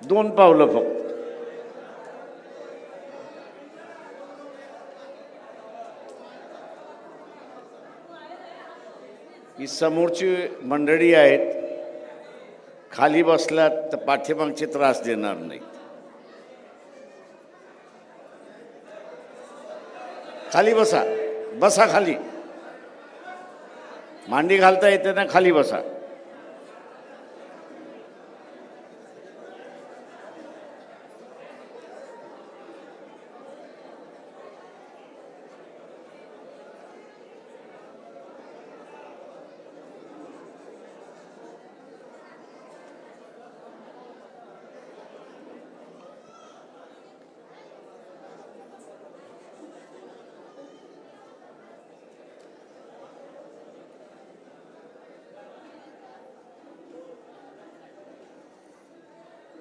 2 पावलं फक्त. ही समोरची मंडळी आहेत, खाली बसलात तर पाठीमागचे त्रास देणार नाहीत. खाली बसा, बसा खाली. मांडी घालता येते ना, खाली बसा.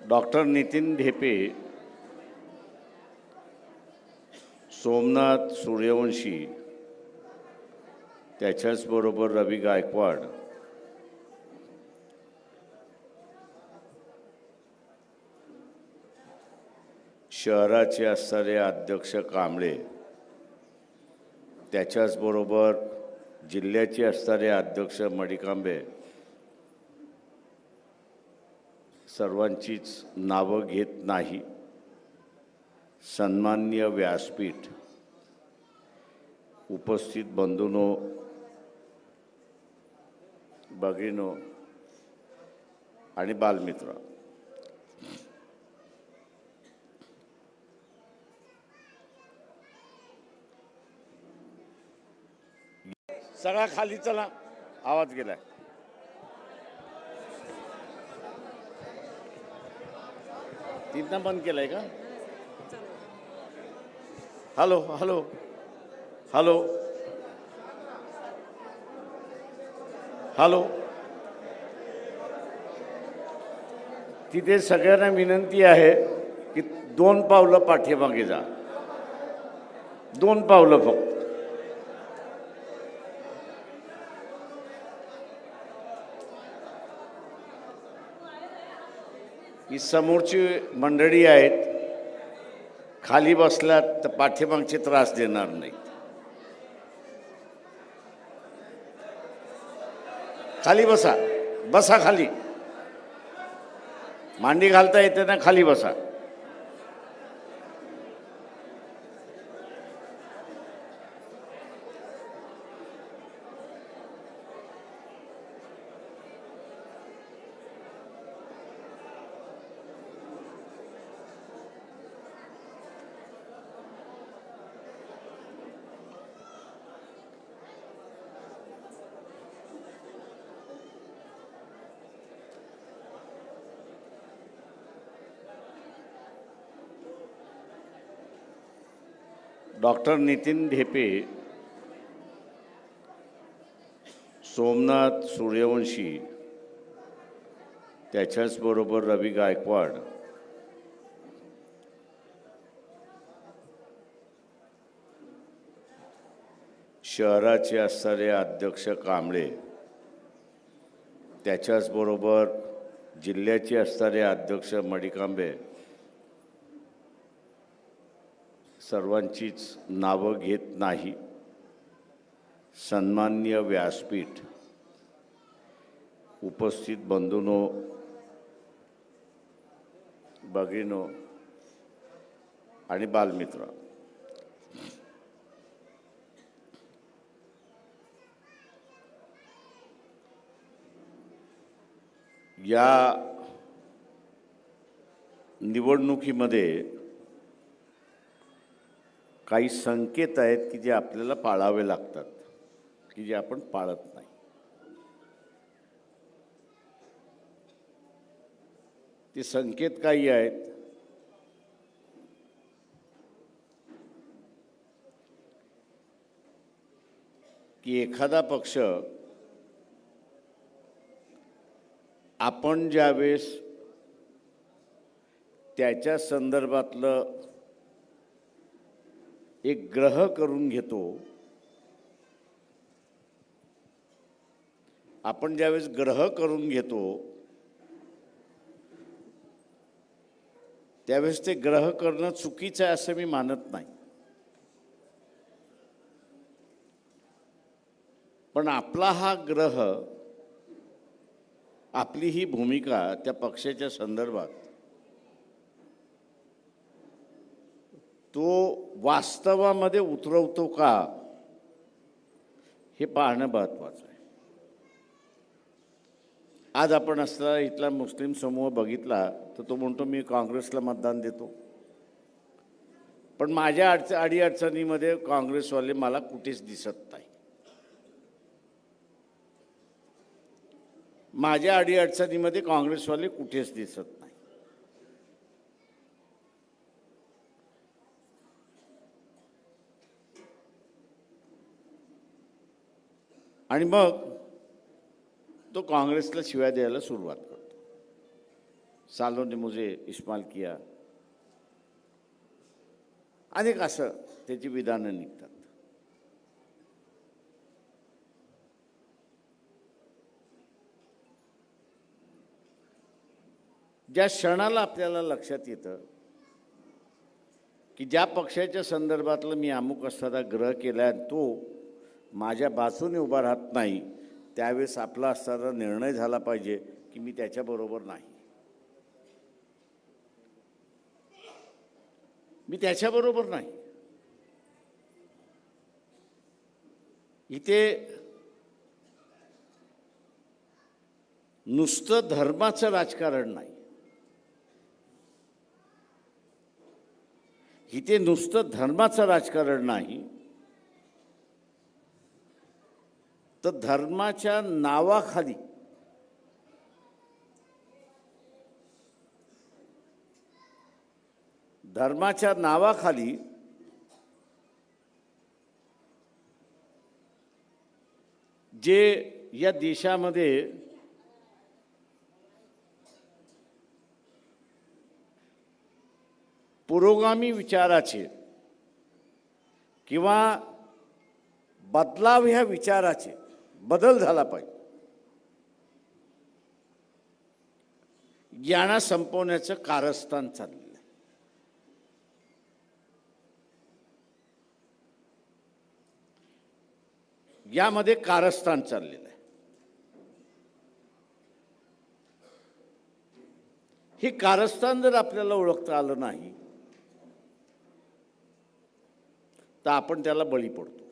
डॉक्टर नितीन ढेपे, सोमनाथ सूर्यवंशी, त्याच्याचबरोबर रवी गायकवाड, शहराचे असणारे अध्यक्ष कांबळे, त्याच्याचबरोबर जिल्ह्याचे असणारे अध्यक्ष मडिकांबे, सर्वांचीच नावं घेत नाही. सन्माननीय व्यासपीठ, उपस्थित बंधूंनो, भगिनींनो आणि बालमित्र, सगळा खाली चला. आवाज गेलाय. तिथनं बंद केलंय का? Hello hello hello hello. तिथे सगळ्यांना विनंती आहे की 2 पावलं पाठीमागे जा. 2 पावलं फक्त. ही समोरची मंडळी आहेत, खाली बसलात तर पाठीमागचे त्रास देणार नाहीत. खाली बसा, बसा खाली. मांडी घालता येते ना, खाली बसा. डॉक्टर नितीन ढेपे, सोमनाथ सूर्यवंशी, त्याच्याचबरोबर रवी गायकवाड, शहराचे असणारे अध्यक्ष कांबळे, त्याच्याचबरोबर जिल्ह्याचे असणारे अध्यक्ष मडिकांबे, सर्वांचीच नावं घेत नाही. सन्माननीय व्यासपीठ, उपस्थित बंधूंनो, भगिनींनो आणि बालमित्र, या निवडणुकीमध्ये काही संकेत आहेत की जे आपल्याला पाळावे लागतात, की जे आपण पाळत नाही. ते संकेत काही आहेत. की एखादा पक्ष आपण ज्यावेळेस त्याच्या संदर्भातलं एक ग्रह करून घेतो, आपण ज्यावेळेस ग्रह करून घेतो त्यावेळेस ते ग्रह करणं चुकीचं आहे असं मी मानत नाही. पण आपला हा ग्रह, आपली ही भूमिका त्या पक्षाच्या संदर्भात तो वास्तवामध्ये उतरवतो का हे पाहणं महत्त्वाचं आहे. आज आपण असला इथला मुस्लिम समूह बघितला तर तो म्हणतो मी काँग्रेसला मतदान देतो, पण माझ्या अडीअडचणीमध्ये काँग्रेसवाले मला कुठेच दिसत नाही. माझ्या अडीअडचणीमध्ये काँग्रेसवाले कुठेच दिसत नाही. आणि मग तो काँग्रेसला शिव्या द्यायला सुरुवात करतो. सालों ने मुझे इस्तेमाल किया, अनेक असं त्याची विधानं निघतात. ज्या क्षणाला आपल्याला लक्षात येतं की ज्या पक्षाच्या संदर्भातलं मी अमुक असताना ग्रह केला आणि तो माझ्या बाजूने उभा राहत नाही, त्यावेळेस आपला असताना निर्णय झाला पाहिजे की मी त्याच्याबरोबर नाही, मी त्याच्याबरोबर नाही. इथे नुसतं धर्माचं राजकारण नाही, इथे नुसतं धर्माचं राजकारण नाही, तर धर्माच्या नावाखाली जे या देशामध्ये पुरोगामी विचाराचे किंवा बदलाव ह्या विचाराचे बदल झाला पाहिजे, यांना संपवण्याचं कारस्थान चाललेलं आहे. यामध्ये कारस्थान चाललेलं आहे. हे कारस्थान जर आपल्याला ओळखता आलं नाही तर आपण त्याला बळी पडतो.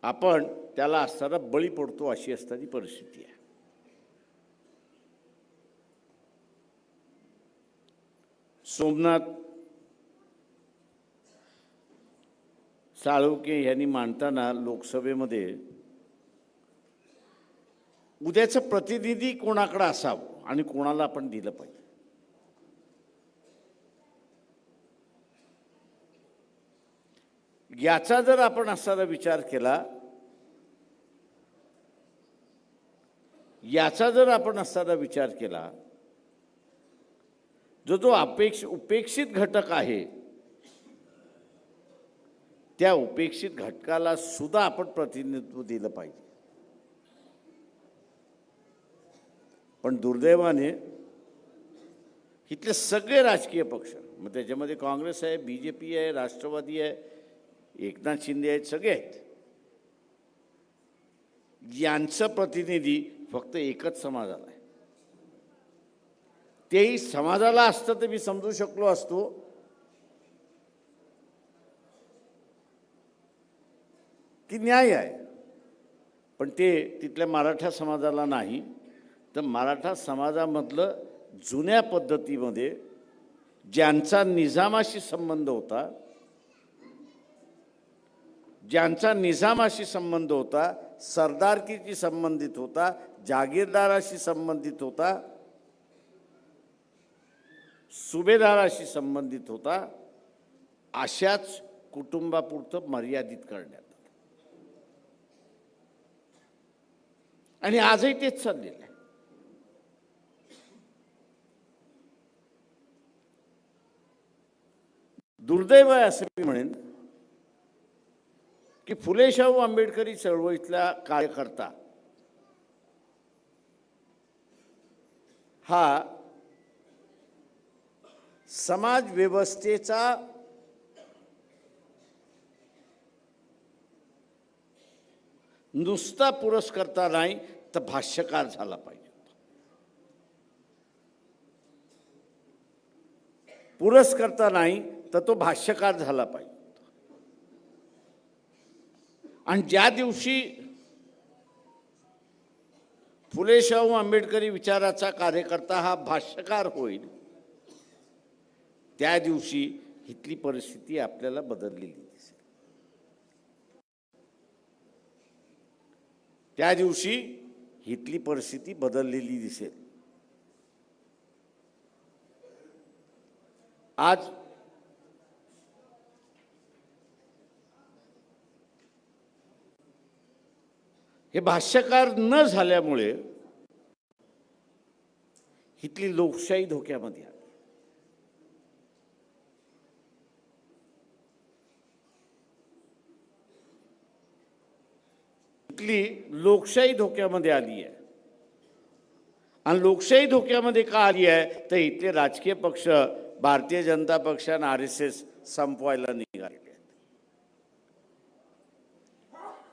आपण त्याला असताना बळी पडतो अशी असणारी परिस्थिती आहे. सोमनाथ साळुंखे यांनी मांडताना लोकसभेमध्ये उद्याचं प्रतिनिधी कोणाकडे असावं आणि कोणाला आपण दिलं पाहिजे, याचा जर आपण असताना विचार केला, जो उपेक्षित घटक आहे त्या उपेक्षित घटकाला सुद्धा आपण प्रतिनिधित्व दिलं पाहिजे. पण दुर्दैवाने इथले सगळे राजकीय पक्ष, मग त्याच्यामध्ये काँग्रेस आहे, BJP आहे, राष्ट्रवादी आहे, एकनाथ शिंदे आहेत, सगळे आहेत, यांचं प्रतिनिधी फक्त एकच समाजाला आहे. तेही समाजाला असतं तर मी समजू शकलो असतो की न्याय आहे, पण ते तिथल्या मराठा समाजाला नाही, तर मराठा समाजामधलं जुन्या पद्धतीमध्ये ज्यांचा निजामाशी संबंध होता, सरदारकीशी संबंधित होता, जागीरदाराशी संबंधित होता, सुभेदाराशी संबंधित होता, अशाच कुटुंबापुरतं मर्यादित करण्यात आलं. आणि आजही तेच चाललेलं आहे. दुर्दैव आहे असं मी म्हणेन की फुले शाहू आंबेडकरी चळवळीतला कार्यकर्ता हा समाज व्यवस्थेचा नुसता पुरस्कर्ता नाही तर भाष्यकार झाला पाहिजे. पुरस्कर्ता नाही तर तो भाष्यकार झाला पाहिजे. आणि ज्या दिवशी फुले शाहू आंबेडकरी विचाराचा कार्यकर्ता हा भाष्यकार होईल, त्या दिवशी इथली परिस्थिती आपल्याला बदललेली दिसेल. त्या दिवशी इथली परिस्थिती बदललेली दिसेल. आज हे भाष्यकार न झाल्यामुळे इथली लोकशाही धोक्यामध्ये आली. इथली लोकशाही धोक्यामध्ये आली आहे. आणि लोकशाही धोक्यामध्ये का आली आहे तर इथले राजकीय पक्ष भारतीय जनता पक्ष आणि RSS संपवायला निघालेले आहेत.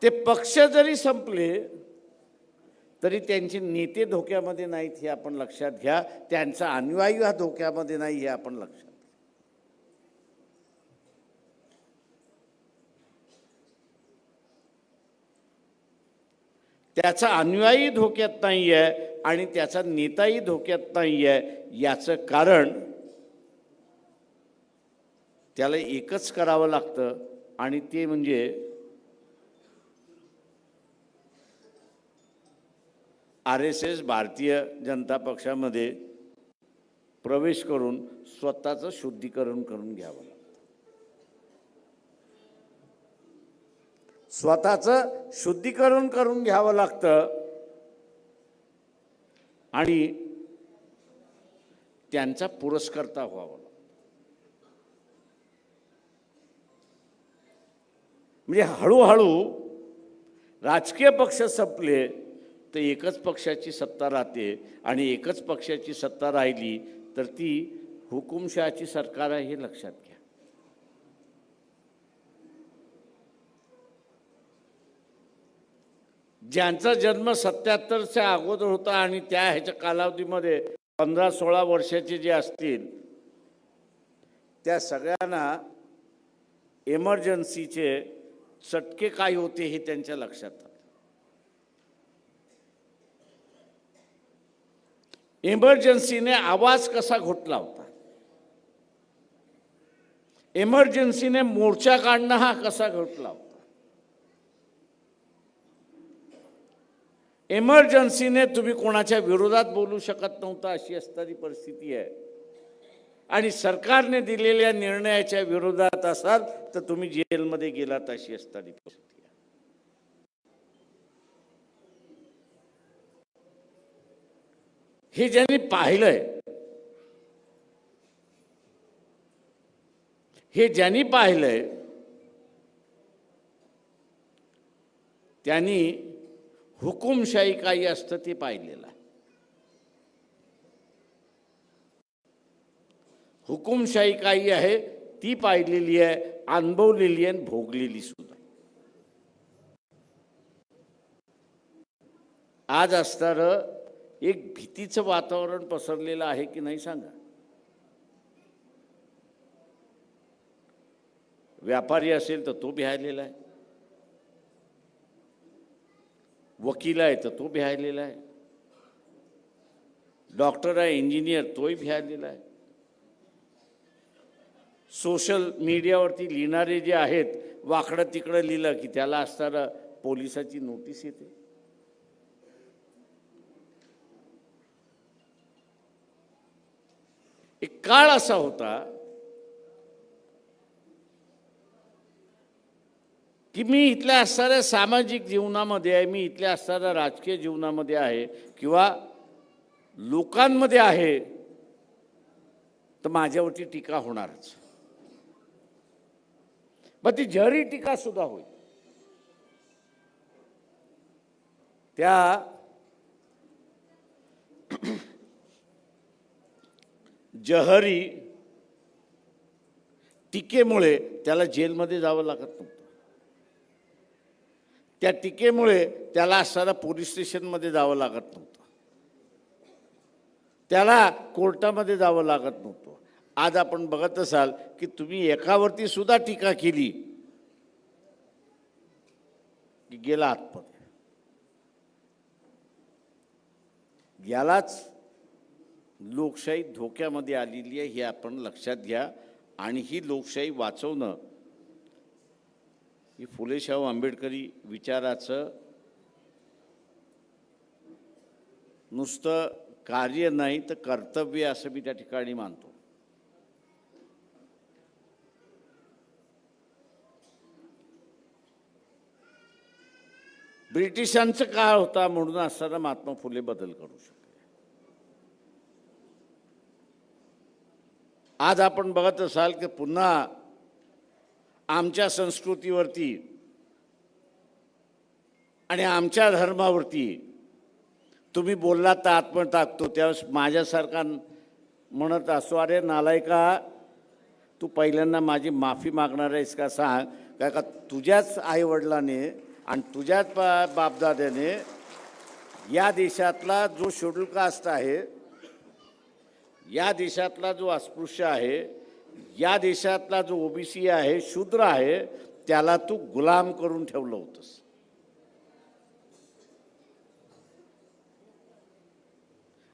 ते पक्ष जरी संपले तरी त्यांचे नेते धोक्यामध्ये नाहीत हे आपण लक्षात घ्या. त्यांचा अनुयायी हा धोक्यामध्ये नाही हे आपण लक्षात घ्या. त्याचा अनुयायी धोक्यात नाही आहे आणि त्याचा नेताही धोक्यात नाही आहे. याचं कारण त्याला एकच करावं लागतं आणि ते म्हणजे RSS भारतीय जनता पक्षामध्ये प्रवेश करून स्वतःचं शुद्धीकरण करून घ्यावं लागतं. स्वतःचं शुद्धीकरण करून घ्यावं लागतं आणि त्यांचा पुरस्कर्ता व्हावा लागतो. म्हणजे हळूहळू राजकीय पक्ष संपले तर एकच पक्षाची सत्ता राहते आणि एकच पक्षाची सत्ता राहिली तर ती हुकुमशहाची सरकार आहे हे लक्षात घ्या. ज्यांचा जन्म 77च्या अगोदर होता आणि त्या ह्याच्या कालावधीमध्ये 15-16 वर्षाचे जे असतील त्या सगळ्यांना इमर्जन्सीचे चटके काय होते हे त्यांच्या लक्षात आलं. इमर्जन्सीने आवाज कसा घोटला होता, इमर्जन्सीने मोर्चा काढणं हा कसा घोटला होता, इमर्जन्सीने तुम्ही कोणाच्या विरोधात बोलू शकत नव्हता अशी असणारी परिस्थिती आहे. आणि सरकारने दिलेल्या निर्णयाच्या विरोधात असाल तर तुम्ही जेलमध्ये गेलात अशी असणारी परिस्थिती आहे. हे ज्यांनी पाहिलंय, हे ज्यांनी पाहिलंय त्यांनी हुकुमशाही काही असतं ते पाहिलेलं आहे. हुकुमशाही काही आहे ती पाहिलेली आहे, अनुभवलेली आहे, भोगलेली सुद्धा. आज असणारं एक भीतीचं वातावरण पसरलेलं आहे की नाही सांगा. व्यापारी असेल तर तो भिहायलेला आहे, वकील आहे तर तो भिहायलेला आहे, डॉक्टर आहे, इंजिनियर तोही भिहायलेला आहे. सोशल मीडियावरती लिहिणारे जे आहेत वाकडं तिकडं लिहिलं की त्याला असणारं पोलिसाची नोटीस येते. एक काळ असा होता की मी इथल्या असणाऱ्या सामाजिक जीवनामध्ये आहे, मी इथल्या असणाऱ्या राजकीय जीवनामध्ये आहे किंवा लोकांमध्ये आहे तर माझ्यावरती टीका होणारच. मग ती जरी टीका सुद्धा होईल त्या जहरी टीकेमुळे त्याला जेलमध्ये जावं लागत नव्हतं. त्या टीकेमुळे त्याला असताना पोलीस स्टेशनमध्ये जावं लागत नव्हतं. त्याला कोर्टामध्ये जावं लागत नव्हतं. आज आपण बघत असाल की तुम्ही एकावरती सुद्धा टीका केली की गेला आतमध्ये. यालाच लोकशाही धोक्यामध्ये आलेली आहे हे आपण लक्षात घ्या. आणि ही लोकशाही वाचवणं ही फुले शाहू आंबेडकरी विचाराचं नुसतं कार्य नाही तर कर्तव्य असं मी त्या ठिकाणी मानतो. ब्रिटिशांचा काळ होता म्हणून असताना महात्मा फुले बदल करू शकले. आज आपण बघत असाल की पुन्हा आमच्या संस्कृतीवरती आणि आमच्या धर्मावरती तुम्ही बोललात तर आत्म टाकतो. त्यावेळेस माझ्यासारखा म्हणत असतो, अरे नालायका, तू पहिल्यांदा माझी माफी मागणार आहेस का सांग. काय का तुझ्याच आईवडिलाने आणि तुझ्याच बापदाद्याने या देशातला जो शेड्यूल कास्ट आहे, या देशातला जो अस्पृश्य आहे, या देशातला जो ओबीसी आहे, शूद्र आहे, त्याला तू गुलाम करून ठेवलं होतंस.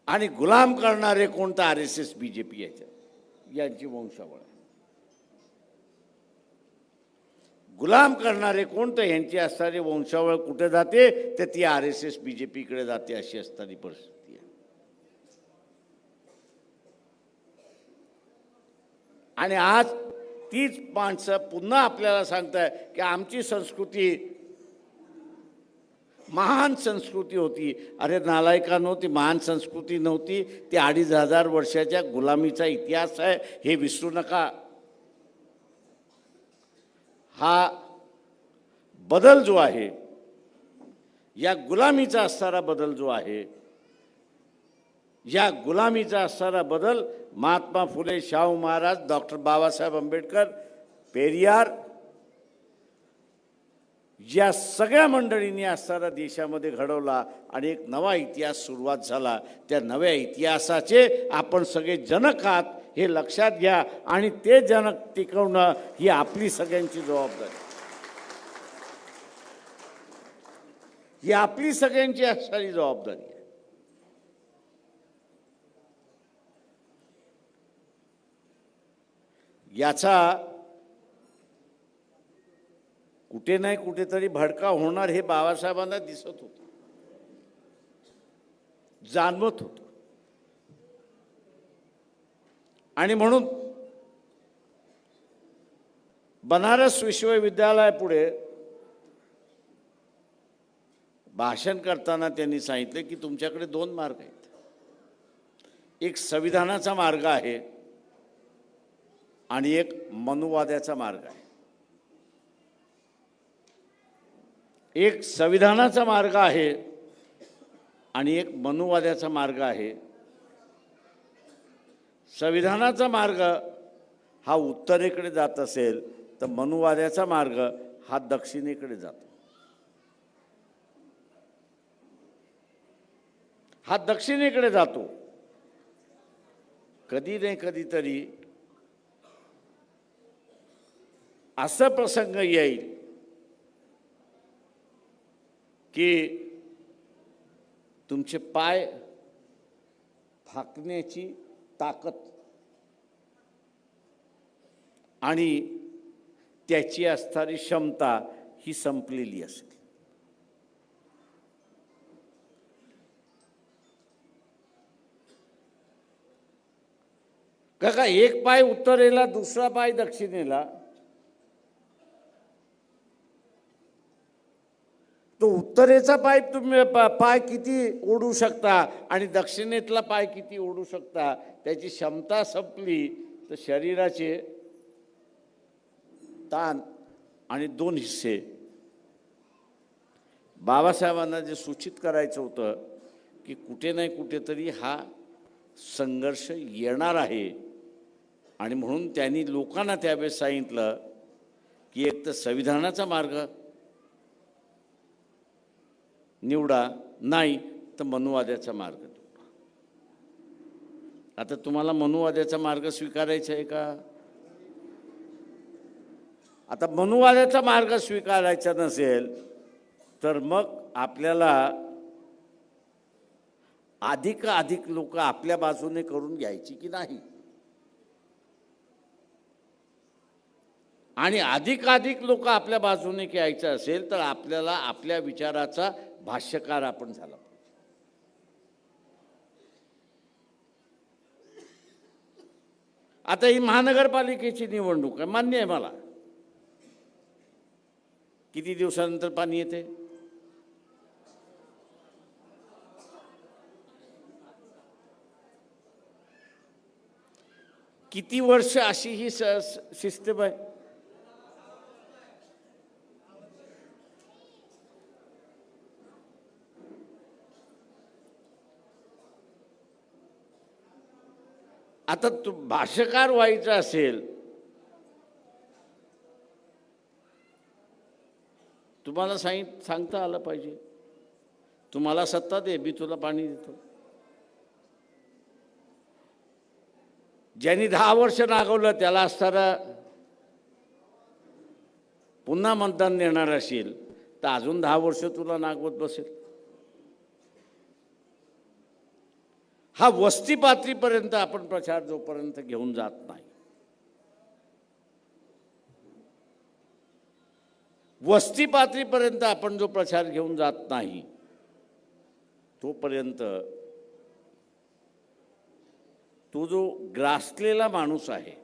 आणि गुलाम करणारे कोणतं RSS BJP यांची वंशावळ आहे. गुलाम करणारे कोणतं यांची असणारी वंशावळ कुठे जाते तर ती RSS BJP कडे जाते. अशी असणारी परिस्थिती आहे. आणि आज तीच माणसं पुन्हा आपल्याला सांगताय की आमची संस्कृती महान संस्कृती होती. अरे नालायकांनो, ती महान संस्कृती नव्हती, ती 2500 वर्षाच्या गुलामीचा इतिहास आहे, हे विसरू नका. हा बदल जो आहे, या गुलामीचा असणारा बदल जो आहे, या गुलामीचा असणारा बदल महात्मा फुले, शाहू महाराज, डॉक्टर बाबासाहेब आंबेडकर, पेरियार या सगळ्या मंडळींनी असणारा देशामध्ये घडवला आणि एक नवा इतिहास सुरुवात झाला. त्या नव्या इतिहासाचे आपण सगळे जनक आहात हे लक्षात घ्या. आणि ते जनक टिकवणं ही आपली सगळ्यांची जबाबदारी, ही आपली सगळ्यांची असणारी जबाबदारी आहे. याचा कुठे नाही कुठेतरी भडका होणार हे बाबासाहेबांना दिसत होतं, जाणवत होतं. आणि म्हणून बनारस विश्वविद्यालयापुढे भाषण करताना त्यांनी सांगितले की तुमच्याकडे 2 मार्ग आहेत. एक संविधानाचा मार्ग आहे आणि एक मनुवादाचा मार्ग आहे. एक संविधानाचा मार्ग आहे आणि एक मनुवादाचा मार्ग आहे. संविधानाचा मार्ग हा उत्तरेकडे जात असेल तर मनुवादाचा मार्ग हा दक्षिणेकडे जातो. हा दक्षिणेकडे जातो. कधी नाही कधीतरी असा प्रसंग येईल की तुमचे पाय थाकण्याची ताकद आणि त्याची असणारी क्षमता ही संपलेली असेल. का एक पाय उत्तरेला, दुसरा पाय दक्षिणेला, तो उत्तरेचा पाय तुम्ही पाय किती ओढू शकता आणि दक्षिणेतला पाय किती ओढू शकता, त्याची क्षमता संपली तर शरीराचे ताण आणि 2 हिस्से. बाबासाहेबांना जे सूचित करायचं होतं की कुठे नाही कुठेतरी हा संघर्ष येणार आहे. आणि म्हणून त्यांनी लोकांना त्यावेळेस सांगितलं की एक तर संविधानाचा मार्ग निवडा, नाही तर मनुवाद्याचा मार्ग निवडा. आता तुम्हाला मनुवाद्याचा मार्ग स्वीकारायचा आहे का? आता मनुवाद्याचा मार्ग स्वीकारायचा नसेल तर मग आपल्याला अधिकाधिक लोक आपल्या बाजूने करून घ्यायची की नाही, आणि अधिकाधिक लोक आपल्या बाजूने घ्यायचं असेल तर आपल्याला आपल्या विचाराचा भाष्यकार आपण झाला. आता ही महानगरपालिकेची निवडणूक आहे, मान्य आहे मला. किती दिवसानंतर पाणी येते? किती वर्ष अशी ही सिस्टम आहे? आता भाष्यकार व्हायचं असेल, तुम्हाला सांगता आलं पाहिजे, तुम्हाला सत्ता दे, मी तुला पाणी देतो. ज्यांनी 10 वर्ष नागवलं त्याला असताना पुन्हा मतदान देणार असेल तर अजून 10 वर्ष तुला नागवत बसेल. हा वस्ती पातळीपर्यंत आपण प्रचार जोपर्यंत घेऊन जात नाही, वस्ती पातळीपर्यंत आपण जो प्रचार घेऊन जात नाही तोपर्यंत तो जो ग्रासलेला माणूस आहे,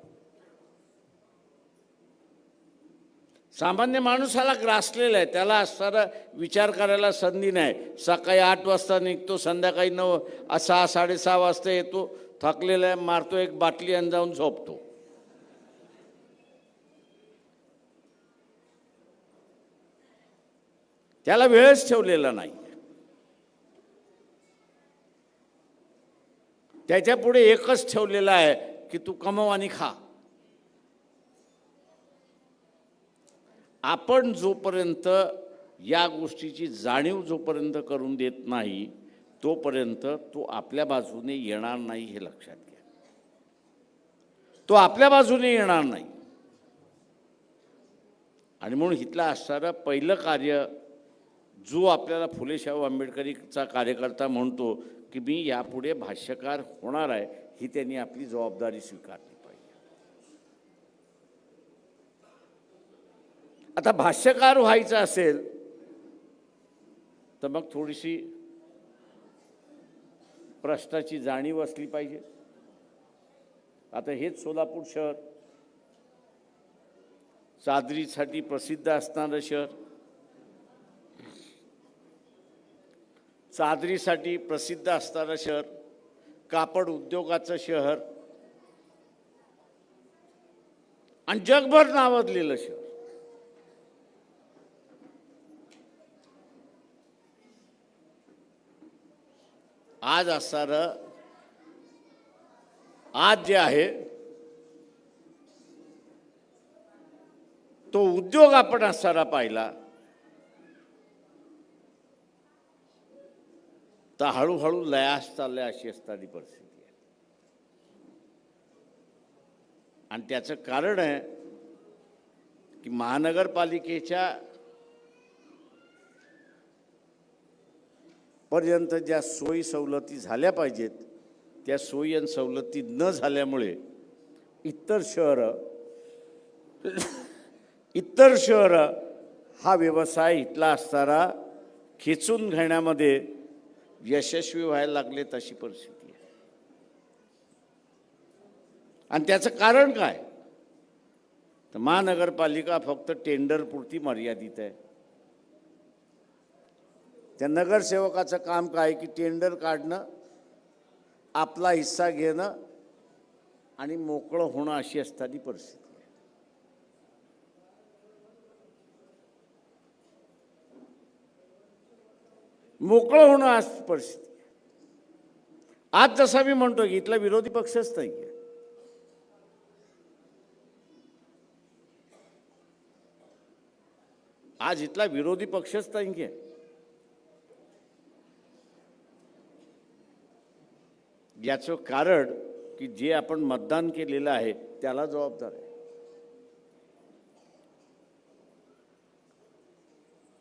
सामान्य माणूसाला ग्रासलेला आहे, त्याला असताना विचार करायला संधी नाही. सकाळी 8 वाजता निघतो, संध्याकाळी 6 साडेसहा वाजता येतो, थकलेला आहे, मारतो एक बाटली आणि जाऊन झोपतो. त्याला वेळच ठेवलेला नाही. त्याच्या पुढे एकच ठेवलेला आहे की तू कमव आणि खा. आपण जोपर्यंत या गोष्टीची जाणीव जोपर्यंत करून देत नाही तोपर्यंत तो आपल्या बाजूने येणार नाही, हे लक्षात घ्या. तो आपल्या बाजूने येणार नाही. आणि म्हणून इथला असणारं पहिलं कार्य जो आपल्याला फुले शाहू आंबेडकरीचा कार्यकर्ता म्हणतो की मी यापुढे भाष्यकार होणार आहे, ही त्यांनी आपली जबाबदारी स्वीकारली पाहिजे. आता भाष्यकार व्हायचं असेल तर मग थोडीशी प्रश्नाची जाणीव असली पाहिजे. आता हेच सोलापूर शहर चादरीसाठी प्रसिद्ध असणारं शहर, चादरीसाठी प्रसिद्ध असणारं शहर, कापड उद्योगाचं शहर आणि जगभर नावाजलेलं शहर. आज असणारं आज जे आहे तो उद्योग आपण असणारा पाहिला तर हळूहळू लयास चालल्या अशी असणारी परिस्थिती आहे. आणि त्याचं कारण आहे की महानगरपालिकेच्या पर्यंत ज्या सोयी सवलती झाल्या पाहिजेत त्या सोयी आणि सवलती न झाल्यामुळे इतर शहरं हा व्यवसाय इथला असणारा खेचून घेण्यामध्ये यशस्वी व्हायला लागले, तशी परिस्थिती आहे. आणि त्याचं कारण काय तर महानगरपालिका फक्त टेंडरपुरती मर्यादित आहे. त्या नगरसेवकाचं काम काय की टेंडर काढणं, आपला हिस्सा घेणं आणि मोकळं होणं अशी असणारी परिस्थिती आहे. मोकळं होणं अशी परिस्थिती. आज जसा मी म्हणतो की इथला विरोधी पक्षच नाही आहे. आज इथला विरोधी पक्षच नाही आहे. याचं कारण की जे आपण मतदान केलेलं आहे त्याला जबाबदार आहे.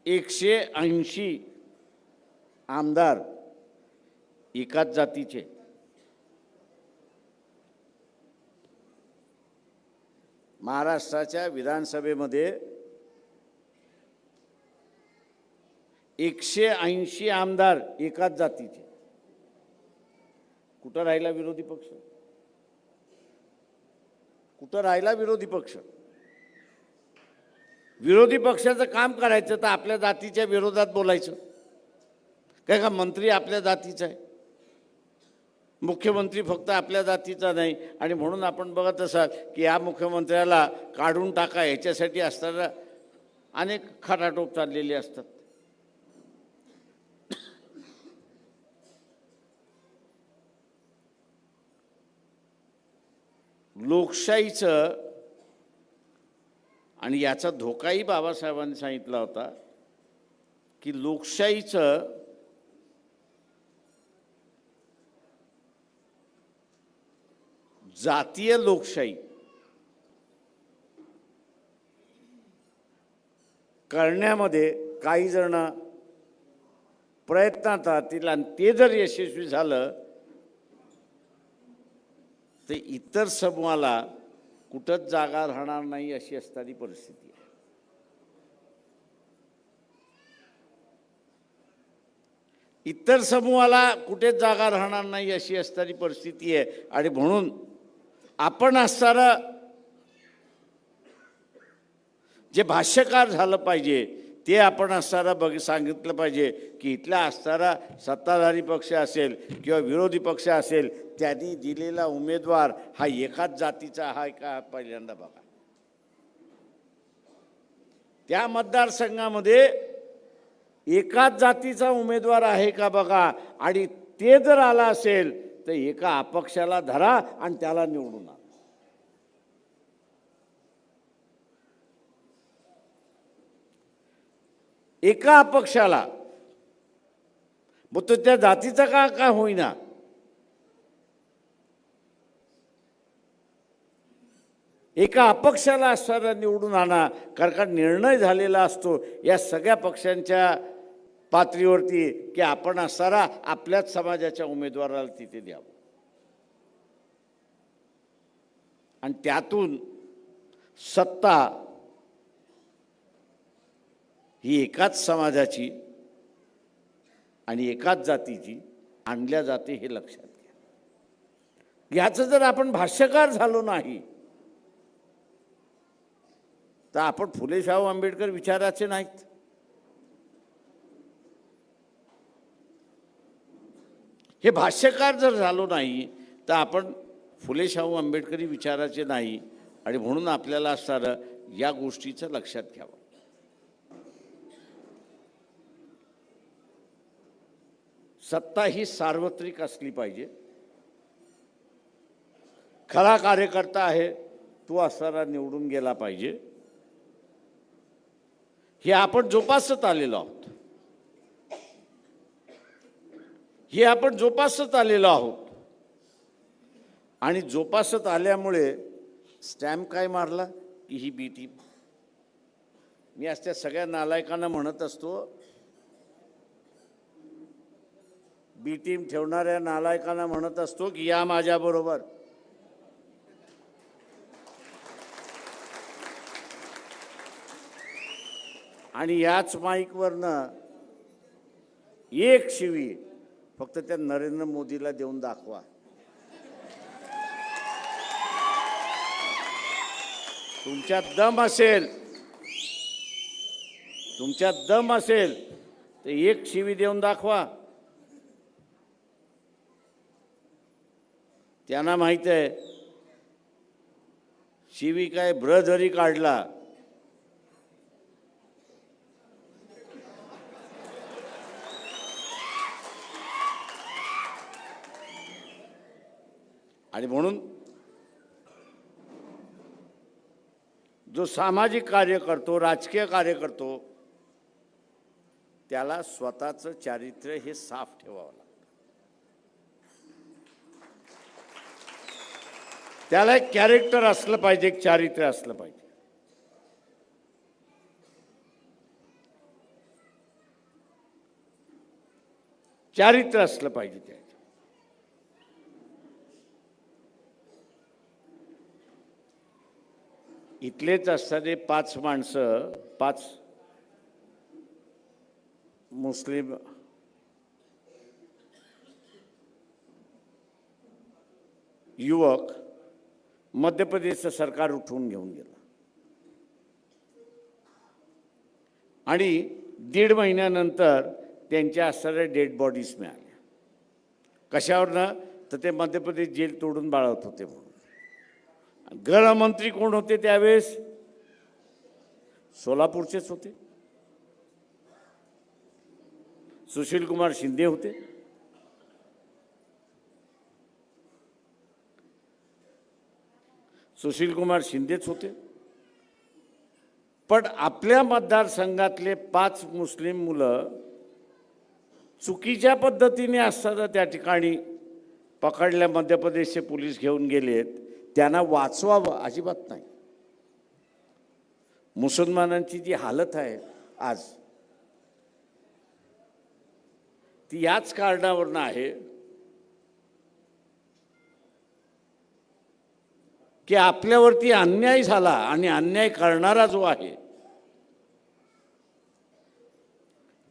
180 आमदार एकाच जातीचे. महाराष्ट्राच्या विधानसभेमध्ये 180 आमदार एकाच जातीचे. कुठं राहिला विरोधी पक्ष? कुठं राहिला विरोधी पक्ष? विरोधी पक्षाचं काम करायचं तर आपल्या जातीच्या विरोधात बोलायचं. काय का मंत्री आपल्या जातीचा आहे, मुख्यमंत्री फक्त आपल्या जातीचा नाही. आणि म्हणून आपण बघत असाल की या मुख्यमंत्र्याला काढून टाका याच्यासाठी असताना अनेक खटाटोप चाललेले असतात. लोकशाहीचं आणि याचा धोकाही बाबासाहेबांनी सांगितला होता की लोकशाहीचं जातीय लोकशाही करण्यामध्ये काही जण प्रयत्नात राहतील आणि ते जर यशस्वी झालं तर इतर समूहाला कुठंच जागा राहणार नाही अशी असणारी परिस्थिती आहे. इतर समूहाला कुठेच जागा राहणार नाही अशी असणारी परिस्थिती आहे. आणि म्हणून आपण असणारं जे भाष्यकार झालं पाहिजे ते आपण असणारा सांगितलं पाहिजे की इथला असणारा सत्ताधारी पक्ष असेल किंवा विरोधी पक्ष असेल त्यांनी दिलेला उमेदवार हा एकाच जातीचा आहे का पहिल्यांदा बघा. त्या मतदारसंघामध्ये एकाच जातीचा उमेदवार आहे का बघा. आणि ते जर आला असेल तर एका अपक्षाला धरा आणि त्याला निवडून आणा. एका अपक्षाला, मग तो त्या जातीचा का होईना, एका अपक्षाला असणारा निवडून आणा. कारण निर्णय झालेला असतो या सगळ्या पक्षांच्या पातळीवरती की आपण असणारा आपल्याच समाजाच्या उमेदवाराला तिथे द्यावं. आणि त्यातून सत्ता ही एकाच समाजाची आणि एकाच जातीची आणल्या जाते हे लक्षात घ्या. याचं जर आपण भाष्यकार झालो नाही तर आपण फुले शाहू आंबेडकर विचाराचे नाहीत. हे भाष्यकार जर झालो नाही तर आपण फुले शाहू आंबेडकरी विचाराचे नाही. आणि म्हणून आपल्याला असणारं या गोष्टीचं लक्षात घ्यावं. सत्ता ही सार्वत्रिक असली पाहिजे. खरा कार्यकर्ता आहे तो असणारा निवडून गेला पाहिजे. हे आपण जोपासत आलेलो आहोत. हे आपण जोपासत आलेलो आहोत. आणि जोपासत आल्यामुळे स्टॅम्प काय मारला की ही बी टीम. मी आज त्या सगळ्या नालायकांना म्हणत असतो, बी टीम ठेवणाऱ्या नालायकांना म्हणत असतो की या माझ्याबरोबर. आणि याच माईकवरनं एक शिवी फक्त त्या नरेंद्र मोदीला देऊन दाखवा. तुमच्यात दम असेल तर एक शिवी देऊन दाखवा. त्यांना माहित आहे शिवी काय ब्र जरी काढला आणि म्हणून जो सामाजिक कार्य करतो, राजकीय कार्य करतो, त्याला स्वतःचं चारित्र्य हे साफ ठेवावं लागतं. त्याला एक कॅरेक्टर असलं पाहिजे, एक चारित्र्य असलं पाहिजे. चारित्र्य असलं पाहिजे त्याचं. इथलेच असणारे 5 माणसं, 5 मुस्लिम युवक मध्य प्रदेशचं सरकार उठवून घेऊन गेलं आणि 1.5 महिन्यानंतर त्यांच्या असणाऱ्या डेड बॉडीज मिळाल्या. कशावरनं? तर ते मध्य प्रदेश जेल तोडून बाळगत होते म्हणून. गृहमंत्री कोण होते त्यावेळेस? सोलापूरचेच होते, सुशीलकुमार शिंदे होते. सुशीलकुमार शिंदेच होते. पण आपल्या मतदारसंघातले 5 मुस्लिम मुलं चुकीच्या पद्धतीने असताना त्या ठिकाणी पकडल्या, मध्य प्रदेशचे पोलीस घेऊन गेलेत. त्यांना वाचवावं अजिबात नाही. मुसलमानांची जी हालत आहे आज, ती याच कारणावरून आहे की आपल्यावरती अन्याय झाला आणि अन्याय करणारा जो आहे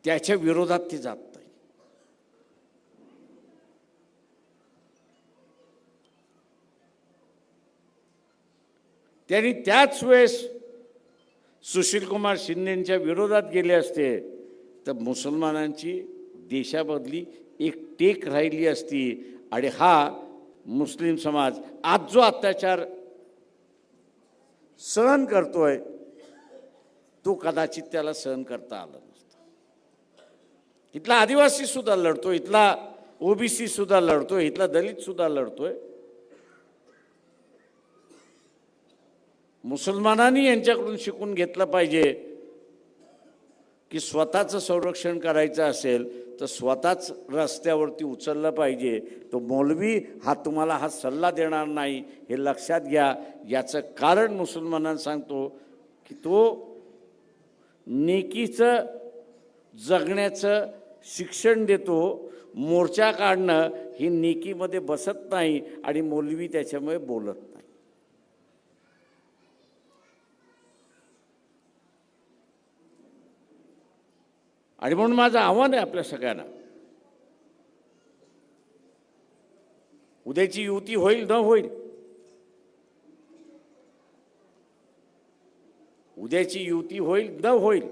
त्याच्या विरोधात ती जात नाही. त्यांनी त्याच वेळेस सुशीलकुमार शिंदेंच्या विरोधात गेले असते तर मुसलमानांची देशामधली एक टेक राहिली असती आणि हा मुस्लिम समाज आज जो अत्याचार सहन करतोय तो कदाचित त्याला सहन करता आला नसता. इथला आदिवासी सुद्धा लढतोय, इथला ओबीसी सुद्धा लढतोय, इथला दलित सुद्धा लढतोय. मुसलमानांनी यांच्याकडून शिकून घेतलं पाहिजे की स्वतःचं संरक्षण करायचं असेल तर स्वतःच रस्त्यावरती उचललं पाहिजे. तो मौलवी हा तुम्हाला हा सल्ला देणार नाही, हे लक्षात घ्या. याचं कारण मुसलमानांना सांगतो की तो नेकीचं जगण्याचं शिक्षण देतो. मोर्चा काढणं ही नेकीमध्ये बसत नाही आणि मौलवी त्याच्यामुळे बोलत नाही. आणि म्हणून माझं आव्हान आहे आपल्या सगळ्यांना, उद्याची युती होईल न होईल, उद्याची युती होईल न होईल,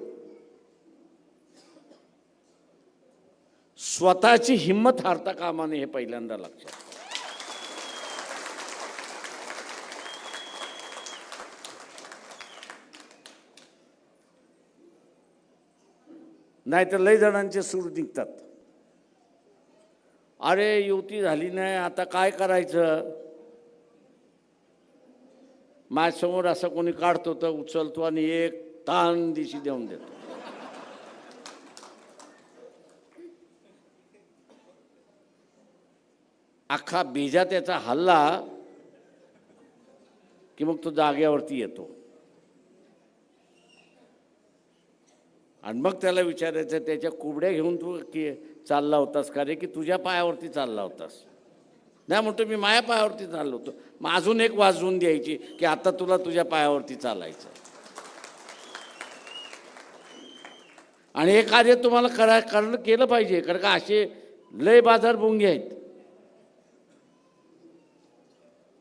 स्वतःची हिंमत हारता कामा नये हे पहिल्यांदा लक्षात. नाहीतर लय जणांचे सूर निघतात. अरे युती झाली नाही, आता काय करायचं? माझ्यासमोर असं कोणी काढतो तर उचलतो आणि एक ताण दिशी देऊन देतो. अख्खा बेजा त्याचा हल्ला की मग तो जाग्यावरती येतो आणि मग त्याला विचारायचं, त्याच्या कुबड्या घेऊन तू की चालला होतास का रे, की तुझ्या पायावरती चालला होतास? नाही म्हणतो मी माझ्या पायावरती चाललो होतो. मग अजून एक वाजवून द्यायची की आता तुला तुझ्या पायावरती चालायचं. आणि हे कार्य तुम्हाला करणं केलं पाहिजे, कारण का असे लय बाजार भोंगे आहेत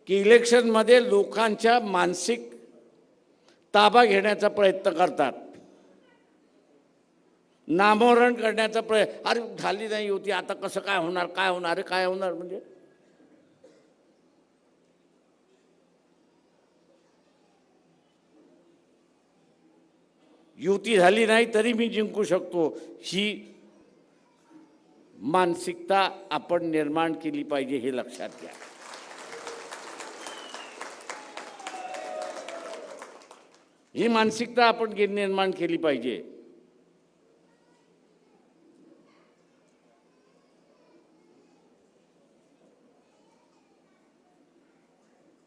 की इलेक्शनमध्ये लोकांच्या मानसिक ताबा घेण्याचा प्रयत्न करतात, नामोहरण करण्याचा प्रयत्न. अरे झाली नाही होती, आता कसं काय होणार, काय होणार, अरे काय होणार म्हणजे? युती झाली नाही तरी मी जिंकू शकतो, ही मानसिकता आपण निर्माण केली पाहिजे, हे लक्षात घ्या. ही मानसिकता आपण निर्माण केली पाहिजे.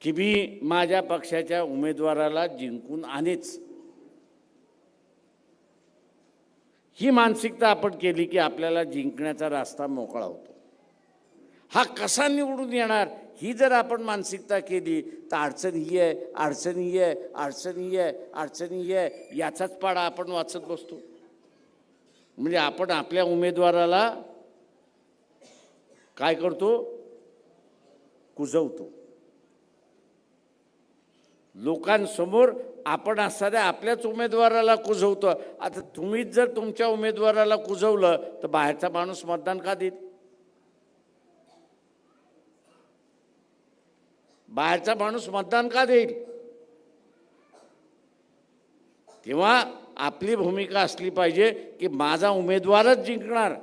की मी माझ्या पक्षाच्या उमेदवाराला जिंकून आणेच. ही मानसिकता आपण केली की आपल्याला जिंकण्याचा रस्ता मोकळा होतो. हा कसा निवडून येणार ही जर आपण मानसिकता केली तर अडचणी आहे, अडचणी आहे, अडचणी आहे, अडचणी आहे, याचाच पाडा आपण वाचत बसतो. म्हणजे आपण आपल्या उमेदवाराला काय करतो? कुजवतो. लोकांसमोर आपण असणाऱ्या आपल्याच उमेदवाराला कुजवतो. आता तुम्हीच जर तुमच्या उमेदवाराला कुजवलं तर बाहेरचा माणूस मतदान का देईल? बाहेरचा माणूस मतदान का देईल? तेव्हा आपली भूमिका असली पाहिजे की माझा उमेदवारच जिंकणार.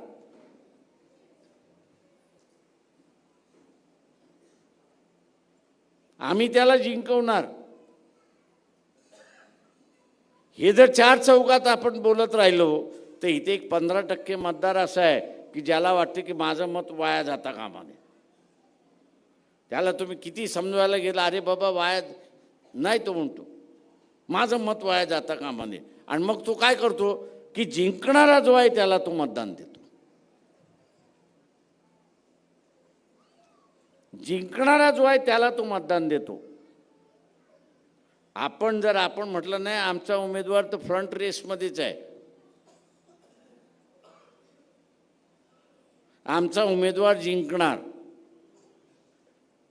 आम्ही त्याला जिंकवणार. हे जर चार चौकात आपण बोलत राहिलो तर इथे एक 15% मतदार असा आहे की ज्याला वाटते की माझं मत वाया जाता कामा नये. त्याला तुम्ही किती समजवायला गेला, अरे बाबा वाया नाही, तो म्हणतो माझं मत वाया जाता कामा नये. आणि मग तो काय करतो की जिंकणारा जो आहे त्याला तो मतदान देतो. जिंकणारा जो आहे त्याला तो मतदान देतो. आपण म्हटलं नाही आमचा उमेदवार तर फ्रंट रेसमध्येच आहे, आमचा उमेदवार जिंकणार,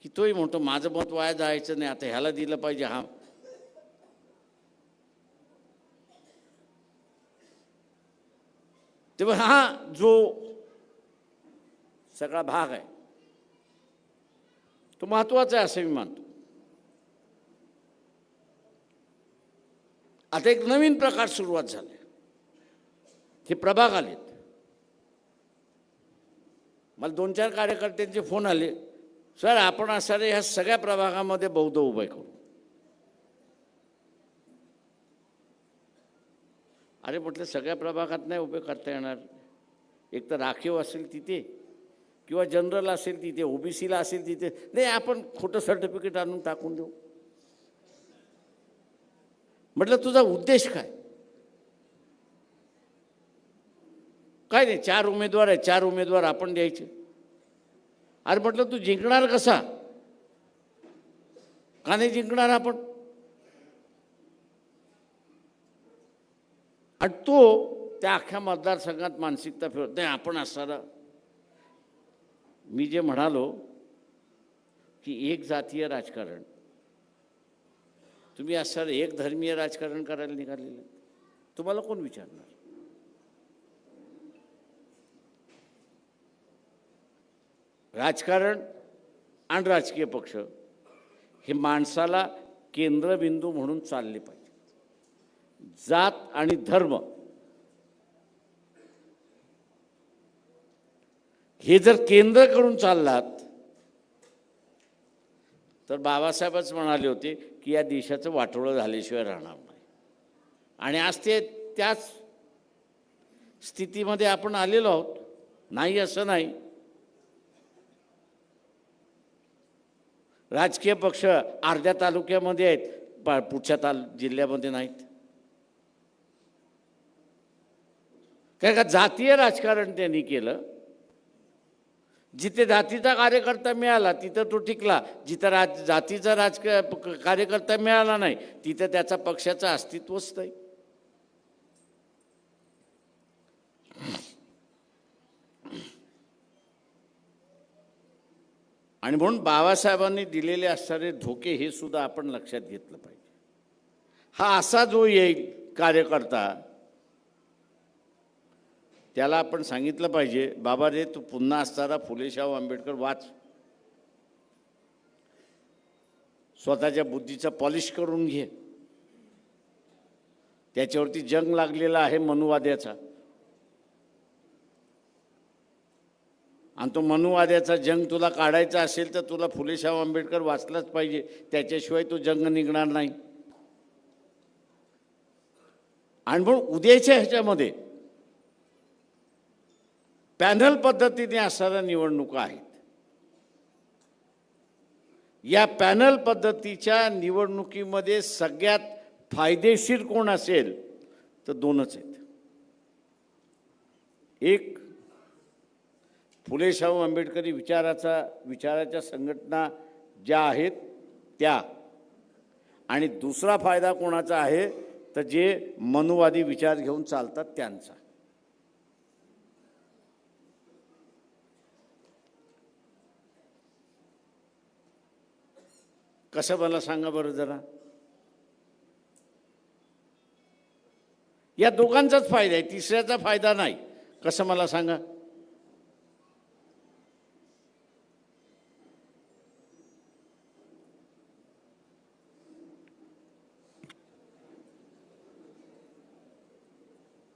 की तोही म्हणतो माझं मत वाया जायचं नाही, आता ह्याला दिलं पाहिजे. हा तेव्हा हा जो सगळा भाग आहे तो महत्त्वाचा आहे असं मी मानतो. आता एक नवीन प्रकार सुरुवात झाले. हे प्रभाग आलेत. मला 2-4 कार्यकर्त्यांचे फोन आले, सर आपण असणारे ह्या सगळ्या प्रभागामध्ये बौद्ध उभे करू. अरे म्हटलं सगळ्या प्रभागात नाही उभे करता येणार. एक तर राखीव असेल तिथे किंवा जनरल असेल तिथे, ओबीसीला असेल तिथे. नाही आपण खोटं सर्टिफिकेट आणून टाकून देऊ. म्हटलं तुझा उद्देश काय? काय नाही, 4 उमेदवार आहे, 4 उमेदवार आपण द्यायचे. अरे म्हटलं तू जिंकणार कसा? का नाही जिंकणार आपण? आणि तो त्या अख्ख्या मतदारसंघात मानसिकता फिरत नाही. आपण असणारा मी जे म्हणालो की एक जातीय राजकारण, तुम्ही असं एक धर्मीय राजकारण करायला निघालेलं, तुम्हाला कोण विचारणार? राजकारण आणि राजकीय पक्ष हे माणसाला केंद्रबिंदू म्हणून चालले पाहिजे. जात आणि धर्म हे जर केंद्र करून चाललात तर बाबासाहेबच म्हणाले होते की या देशाचं वाटोळं झाल्याशिवाय राहणार नाही. आणि आज ते त्याच स्थितीमध्ये आपण आलेलो आहोत. नाही असं नाही. राजकीय पक्ष अर्ध्या तालुक्यामध्ये आहेत, पुढच्या जिल्ह्यामध्ये नाहीत. काय का जातीय राजकारण त्यांनी केलं. जिथे जातीचा कार्यकर्ता मिळाला तिथं तो टिकला, जिथं जातीचा कार्यकर्ता मिळाला नाही तिथं त्याचा पक्षाचं अस्तित्वच नाही. आणि म्हणून बाबासाहेबांनी दिलेले असणारे धोके हे सुद्धा आपण लक्षात घेतलं पाहिजे. हा असा जो येईल कार्यकर्ता त्याला आपण सांगितलं पाहिजे, बाबा रे तू पुन्हा असताना फुले शाहू आंबेडकर वाच, स्वतःच्या बुद्धीचा पॉलिश करून घे. त्याच्यावरती जंग लागलेला आहे मनुवाद्याचा, आणि तो मनुवाद्याचा जंग तुला काढायचा असेल तर तुला फुले शाहू आंबेडकर वाचलाच पाहिजे. त्याच्याशिवाय तो जंग निघणार नाही. आणि म्हणून उद्याच्या ह्याच्यामध्ये पॅनल पद्धतीने असणाऱ्या निवडणुका आहेत. या पॅनल पद्धतीच्या निवडणुकीमध्ये सगळ्यात फायदेशीर कोण असेल तर दोनच आहेत. एक फुले शाहू आंबेडकरी विचाराच्या संघटना ज्या आहेत त्या, आणि दुसरा फायदा कोणाचा आहे तर जे मनुवादी विचार घेऊन चालतात त्यांचा. कसं मला सांगा बरं जरा. या दोघांचाच फायदा आहे, तिसऱ्याचा फायदा नाही. कसं मला सांगा.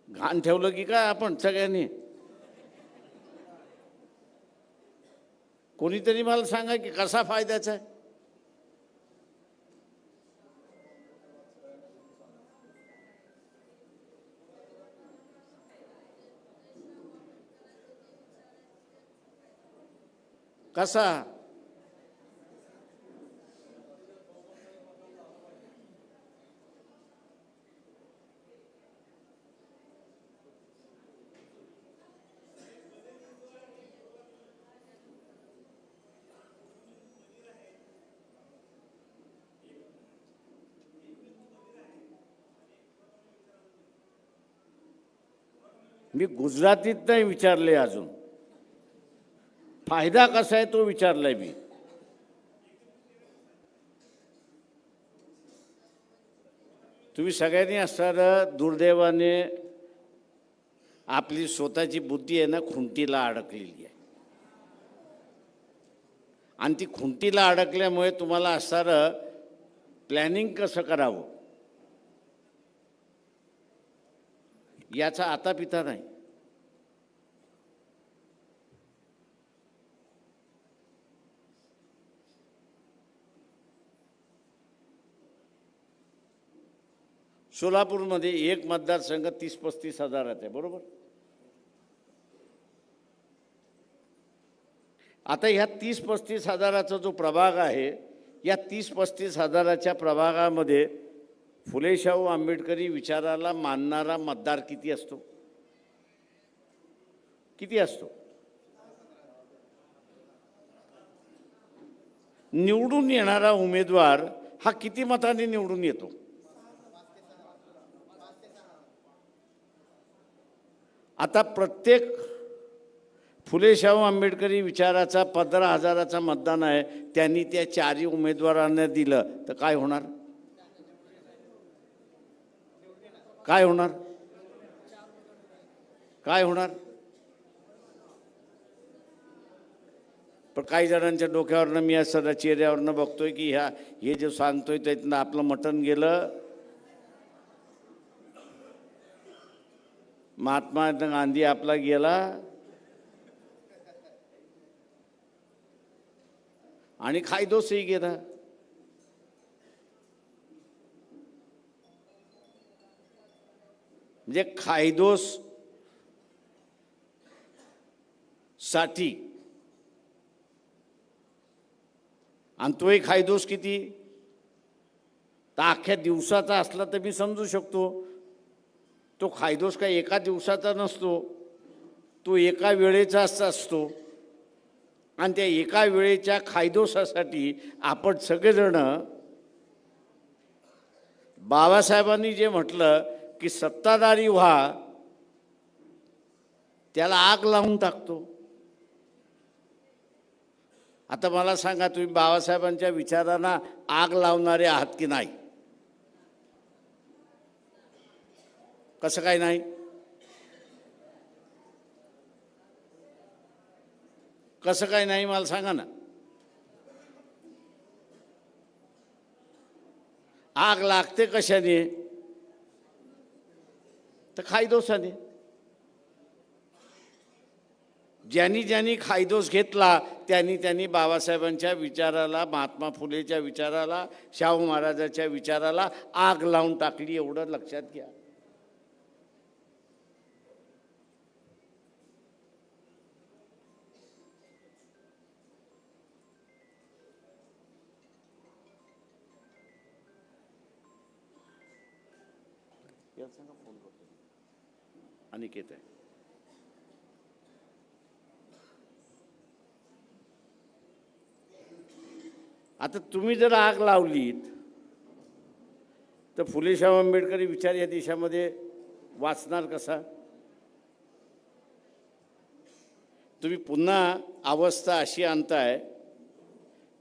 घाण ठेवलं की काय आपण सगळ्यांनी. कोणीतरी मला सांगा की कसा फायद्याचा आहे. कसा. मी गुजरातीत नाही विचारले अजून. फायदा कसा आहे तो विचारलाय मी. तुम्ही सगळ्यांनी असणारं दुर्दैवाने आपली स्वतःची बुद्धी आहे ना खुंटीला अडकलेली आहे. आणि ती खुंटीला अडकल्यामुळे तुम्हाला असणारं प्लॅनिंग कसं करावं याचा आता पिता नाही. सोलापूरमध्ये एक मतदारसंघ 30-35 हजाराचा आहे, बरोबर. आता ह्या 30-35 हजाराचा जो प्रभाग आहे, या 30-35 हजाराच्या प्रभागामध्ये फुले शाहू आंबेडकरी विचाराला मानणारा मतदार किती असतो? किती असतो? निवडून येणारा उमेदवार हा किती मतांनी निवडून येतो? आता प्रत्येक फुले शाहू आंबेडकरी विचाराचा 15,000चा मतदान आहे, त्यांनी त्या चारही उमेदवारांना दिलं तर काय होणार? काय होणार? काय होणार? पण काही जणांच्या डोक्यावरनं मी असं चेहऱ्यावरनं बघतोय की हे जे सांगतोय त्यातनं आपलं मटण गेलं. महात्मा गांधी आपला गेला आणि खायदोसही गेला. म्हणजे खायदोस साठी, आणि तोही खायदोस किती तर अख्ख्या दिवसाचा असला तर मी समजू शकतो. तो खायदोस काय एका दिवसाचा नसतो, तो एका वेळेचा असतो. आणि त्या एका वेळेच्या खायदोसासाठी आपण सगळेजण बाबासाहेबांनी जे म्हटलं की सत्ताधारी व्हा, त्याला आग लावून टाकतो. आता मला सांगा, तुम्ही बाबासाहेबांच्या विचारांना आग लावणारे आहात की नाही? कसं काय नाही? कसं काय नाही मला सांगा ना. आग लागते कशाने तर खायदोसाने. ज्यांनी ज्यांनी खायदोस घेतला त्यांनी बाबासाहेबांच्या विचाराला, महात्मा फुलेच्या विचाराला, शाहू महाराजांच्या विचाराला आग लावून टाकली, एवढं लक्षात घ्या. अनिकेत आहे. आता तुम्ही जर आग लावलीत तर फुले शाहू आंबेडकरी विचार या देशामध्ये वाचणार कसा? तुम्ही पुन्हा अवस्था अशी आणताय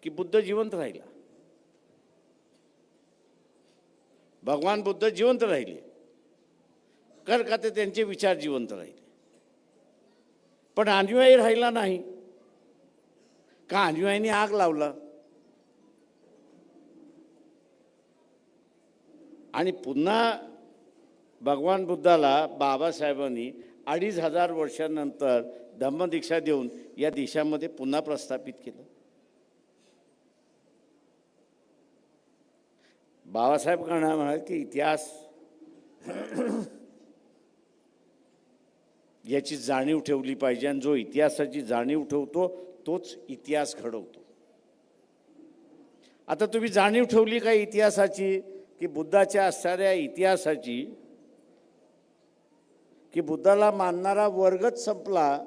की बुद्ध जिवंत राहिला, भगवान बुद्ध जिवंत राहिले, का ते त्यांचे विचार जिवंत राहिले, पण अनुयायी राहिला नाही का? अनुयायींनी आग लावला आणि पुन्हा भगवान बुद्धाला बाबासाहेबांनी 2500 वर्षांनंतर धम्मदीक्षा देऊन या देशामध्ये पुन्हा प्रस्थापित केलं. बाबासाहेब म्हणाले की इतिहास याची जाणीव ठेवली पाहिजे आणि जो इतिहासाची जाणीव ठेवतो तोच इतिहास घडवतो. आता तुम्ही जाणीव ठेवली का इतिहासाची, की बुद्धाच्या असणाऱ्या इतिहासाची, की बुद्धाला मानणारा वर्गच संपला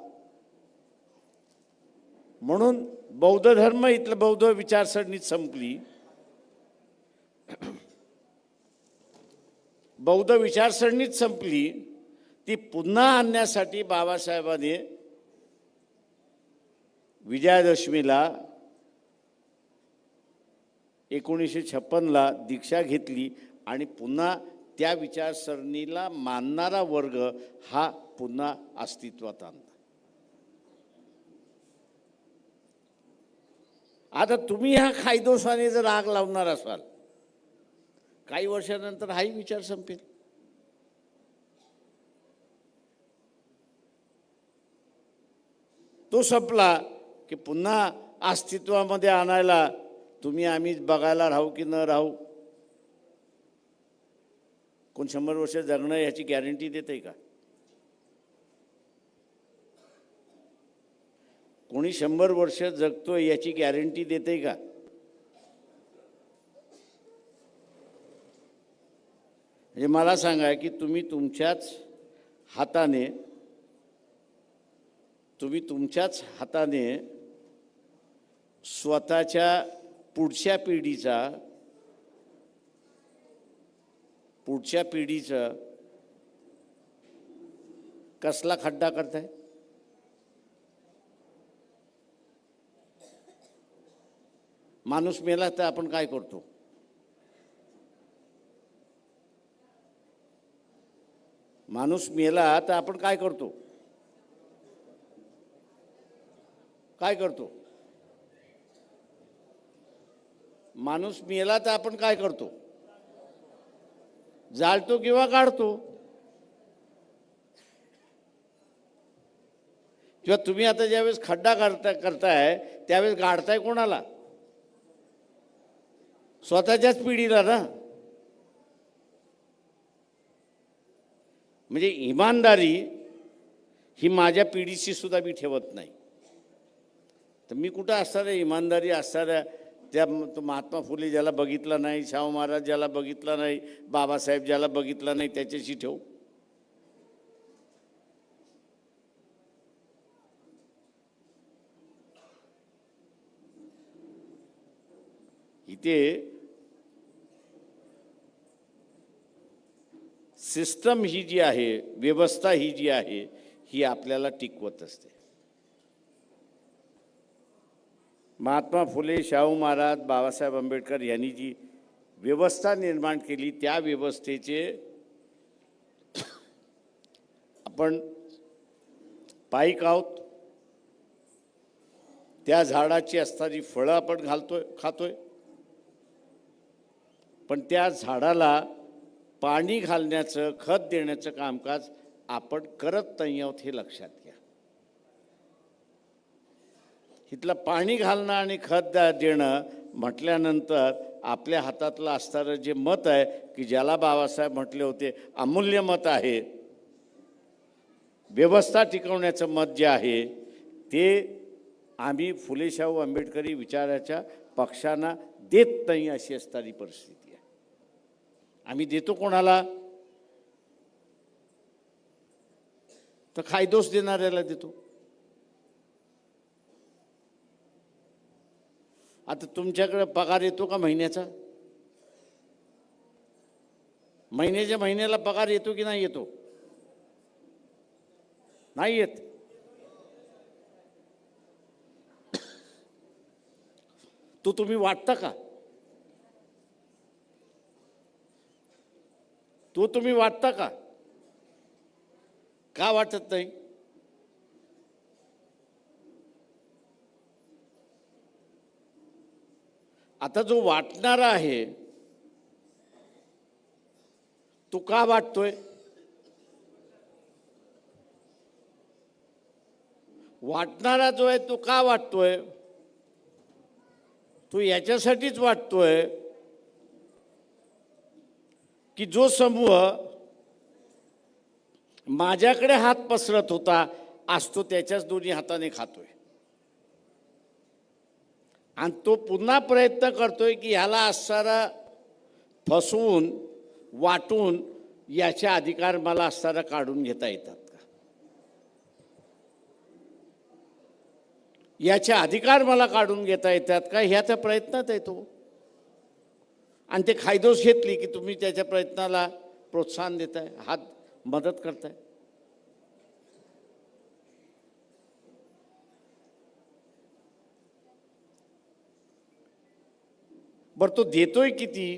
म्हणून बौद्ध धर्म इथलं बौद्ध विचारसरणीच संपली. बौद्ध विचारसरणीच संपली, ती पुन्हा आणण्यासाठी बाबासाहेबांनी विजयादशमीला 1956ला दीक्षा घेतली आणि पुन्हा त्या विचारसरणीला मानणारा वर्ग हा पुन्हा अस्तित्वात आणला. आता तुम्ही ह्या खायदोसाने जर आग लावणार असाल, काही वर्षानंतर हाही विचार संपेल. तो संपला की पुन्हा अस्तित्वामध्ये आणायला तुम्ही आम्ही बघायला राहू की न राहू? कोण 100 वर्ष जगणं याची गॅरंटी देते का? कोणी 100 वर्ष जगतोय याची गॅरंटी देते का? म्हणजे मला सांगा की तुम्ही तुमच्याच हाताने स्वतःच्या पुढच्या पिढीचा कसला खड्डा करताय? माणूस मेला तर आपण काय करतो? माणूस मेला तर आपण काय करतो? काय करतो? माणूस मेला तर आपण काय करतो? जाळतो किंवा काढतो. किंवा तुम्ही आता ज्यावेळेस खड्डा करताय त्यावेळेस गाडताय कोणाला? स्वतःच्याच पिढीला ना. म्हणजे इमानदारी ही माझ्या पिढीशी सुद्धा मी ठेवत नाही. तर मी कुठं असणाऱ्या इमानदारी असणाऱ्या त्या तो महात्मा फुले ज्याला बघितला नाही, शाहू महाराज ज्याला बघितला नाही, बाबासाहेब ज्याला बघितला नाही त्याच्याशी ठेवू? इथे सिस्टम ही जी आहे, व्यवस्था ही जी आहे, ही आपल्याला टिकवत असते. महात्मा फुले, शाहू महाराज, बाबासाहेब आंबेडकर यांनी जी व्यवस्था निर्माण केली त्या व्यवस्थेचे आपण पाईक आहोत. त्या झाडाची असणारी फळं आपण खातोय. पण त्या झाडाला पाणी घालण्याचं, खत देण्याचं कामकाज आपण करत नाही आहोत हे लक्षात घ्या. इथलं पाणी घालणं आणि खत देणं म्हटल्यानंतर आपल्या हातातलं असणारं जे मत आहे की ज्याला बाबासाहेब म्हटले होते अमूल्य मत आहे, व्यवस्था टिकवण्याचं मत जे आहे ते आम्ही फुले शाहू आंबेडकरी विचाराच्या पक्षांना देत नाही अशी असणारी परिस्थिती आहे. आम्ही देतो कोणाला? तर खायदोस देणाऱ्याला देतो. आता तुमच्याकडे पगार येतो का महिन्याचा? महिन्याच्या महिन्याला पगार येतो की नाही येतो? नाही येत. तो तुम्ही वाटता का? तो तुम्ही वाटता का? का वाटत नाही? आता जो वाटणारा आहे तो का वाटतोय? वाटणारा जो आहे तो का वाटतोय? तो याच्यासाठीच वाटतोय की जो समूह माझ्याकडे हात पसरत होता आज तो त्याच्याच दोन्ही हाताने खातोय आणि तो पुन्हा प्रयत्न करतोय की ह्याला असणारा फसवून वाटून याचे अधिकार मला असणारा काढून घेता येतात का? याचे अधिकार मला काढून घेता येतात का ह्याच्या प्रयत्नात येतो. आणि ते खायदोस घेतली की तुम्ही त्याच्या प्रयत्नाला प्रोत्साहन देताय, हात मदत करताय. बरं तो देतोय किती?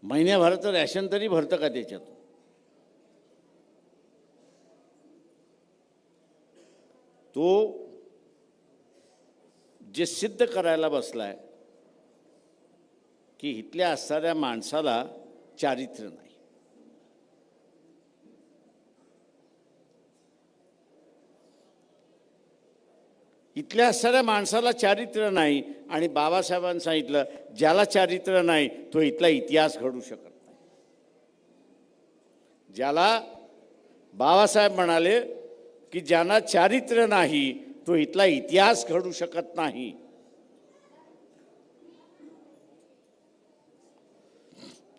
महिन्याभराचं रॅशन तरी भरतं का त्याच्यात? तो जे सिद्ध करायला बसलाय की इथल्या असणाऱ्या माणसाला चारित्र्य नाही. इथल्या असणाऱ्या माणसाला चारित्र्य नाही आणि बाबासाहेबांनी सांगितलं ज्याला चारित्र्य नाही तो इथला इतिहास घडू शकत नाही. ज्याला बाबासाहेब म्हणाले की ज्यांना चारित्र्य नाही तो इथला इतिहास घडू शकत नाही.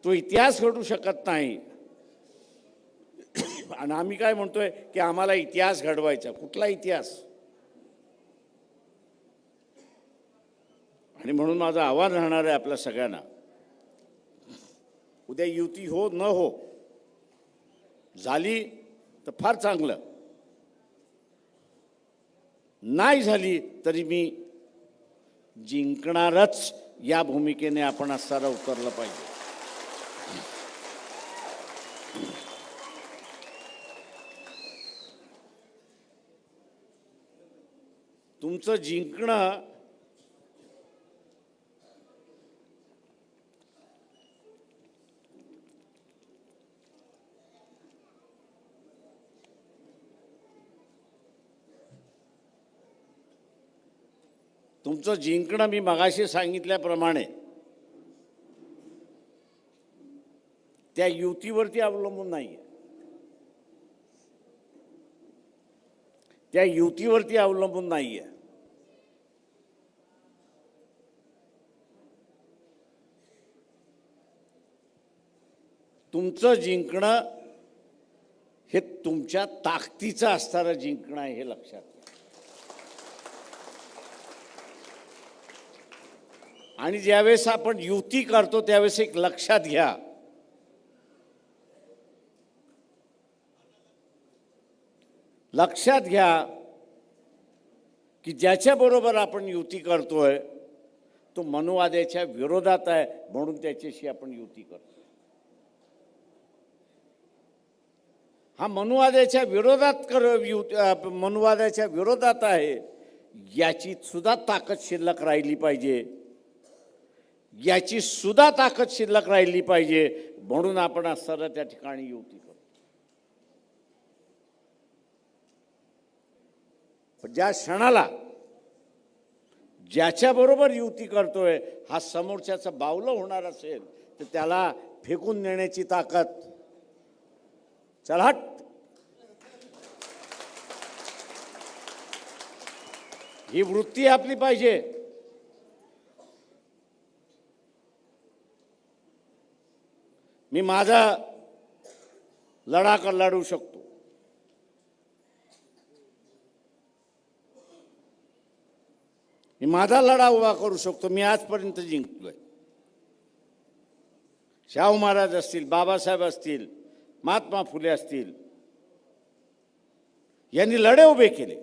तो इतिहास घडू शकत नाही. आणि आम्ही काय म्हणतोय की आम्हाला इतिहास घडवायचा. कुठला इतिहास? आणि म्हणून माझं आव्हान राहणार आहे आपल्या सगळ्यांना, उद्या युती हो न हो, झाली तर फार चांगलं, नाही झाली तरी मी जिंकणारच या भूमिकेने आपण असताना उतरलं पाहिजे. तुमचं जिंकणं मी मगाशी सांगितल्याप्रमाणे त्या युतीवरती अवलंबून नाही. त्या युतीवरती अवलंबून नाहीये. तुमचं जिंकणं हे तुमच्या ताकदीचं असणारं जिंकणं आहे, हे लक्षात घ्या. आणि ज्यावेळेस आपण युती करतो त्यावेळेस एक लक्षात घ्या, की ज्याच्याबरोबर आपण युती करतोय तो मनुवादाच्या विरोधात आहे म्हणून त्याच्याशी आपण युती करतो. हा मनुवादाच्या विरोधात आहे याची सुद्धा ताकद शिल्लक राहिली पाहिजे. म्हणून आपण असताना त्या ठिकाणी युती करतो. ज्या क्षणाला ज्याच्याबरोबर युती करतोय हा समोरच्याचं बावलं होणार असेल तर त्याला फेकून नेण्याची ताकद, चल हट, ही वृत्ती आपली पाहिजे. मी माझा लढा लढू शकतो, मी माझा लढा उभा करू शकतो. मी आजपर्यंत जिंकलोय. शाहू महाराज असतील, बाबासाहेब असतील, महात्मा फुले असतील, यांनी लढे उभे केले.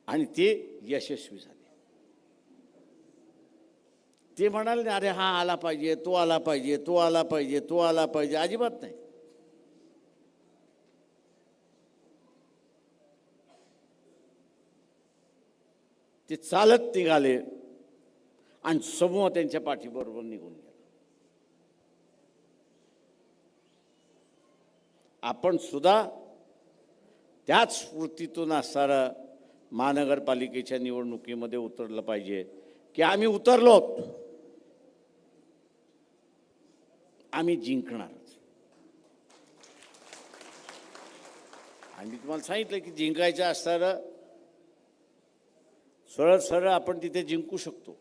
आणि ते यशस्वी झाले. ते म्हणाले अरे हा आला पाहिजे, तो आला पाहिजे, तो आला पाहिजे, तो आला पाहिजे. अजिबात नाही. ते चालत निघाले आणि समूह त्यांच्या पाठीबरोबर निघून गेला. आपण सुद्धा त्याच स्फूर्तीतून असणारं महानगरपालिकेच्या निवडणुकीमध्ये उतरलं पाहिजे की आम्ही उतरलोत, आम्ही जिंकणारच. आणि मी तुम्हाला सांगितलं की जिंकायचं असणारं सरळ सरळ आपण तिथे जिंकू शकतो.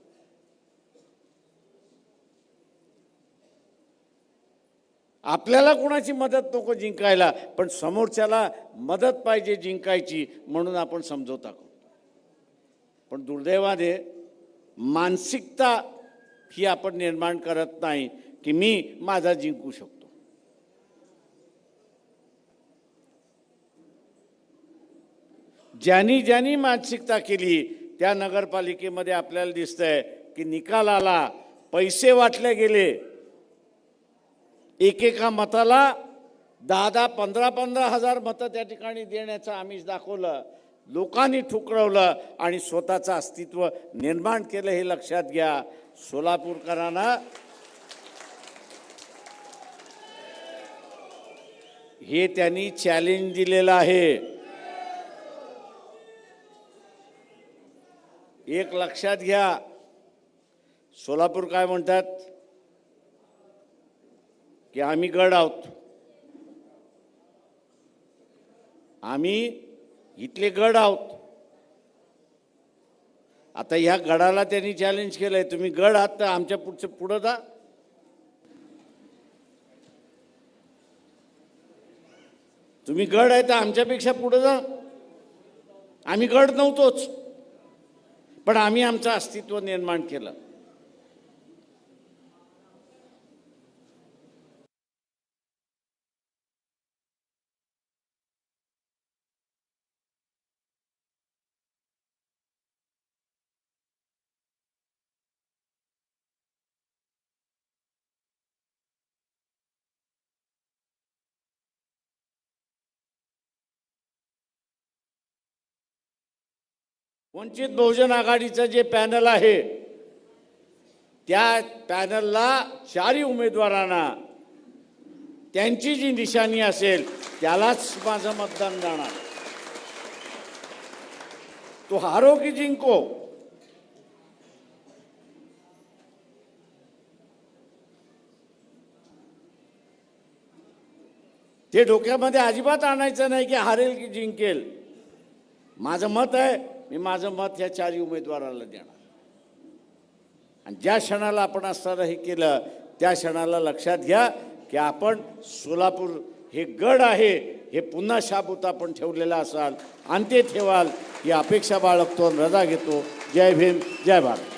आपल्याला कोणाची मदत नको जिंकायला, पण समोरच्याला मदत पाहिजे जिंकायची, म्हणून आपण समजवता करतो. पण दुर्दैवाने मानसिकता ही आपण निर्माण करत नाही की मी माझा जिंकू शकतो. ज्यांनी ज्यांनी मानसिकता केली त्या नगरपालिकेमध्ये आपल्याला दिसतंय की निकाल आला, पैसे वाटले गेले, एकेका मताला 10-10, 15-15 हजार मतं त्या ठिकाणी देण्याचं आमिष दाखवलं. लोकांनी ठुकरवलं आणि स्वतःचं अस्तित्व निर्माण केलं. हे लक्षात घ्या. सोलापूरकरांना हे त्यांनी चॅलेंज दिलेलं आहे. एक लक्षात घ्या. सोलापूर काय म्हणतात की आम्ही गड आहोत, आम्ही इथले गड आहोत. आता ह्या गडाला त्यांनी चॅलेंज केलंय, तुम्ही गड आहात तर आमच्या पुढं जा. तुम्ही गड आहे तर आमच्यापेक्षा पुढे जा. आम्ही गड नव्हतोच, पण आम्ही आमचं अस्तित्व निर्माण केलं. वंचित बहुजन आघाडीचं जे पॅनल आहे त्या पॅनलला 4 उमेदवारांना त्यांची जी निशाणी असेल त्यालाच माझं मतदान जाणार. तो हारो की जिंको, ते डोक्यामध्ये अजिबात आणायचं नाही की हारेल की जिंकेल. माझं मत आहे, मी माझं मत या 4 उमेदवाराला देणार. आणि ज्या क्षणाला आपण असताना हे केलं त्या क्षणाला लक्षात घ्या की आपण सोलापूर हे गड आहे हे पुन्हा शाबूत आपण ठेवलेलं असाल आणि ते ठेवाल ही अपेक्षा बाळगतो. रजा घेतो. जय भीम, जय भारत.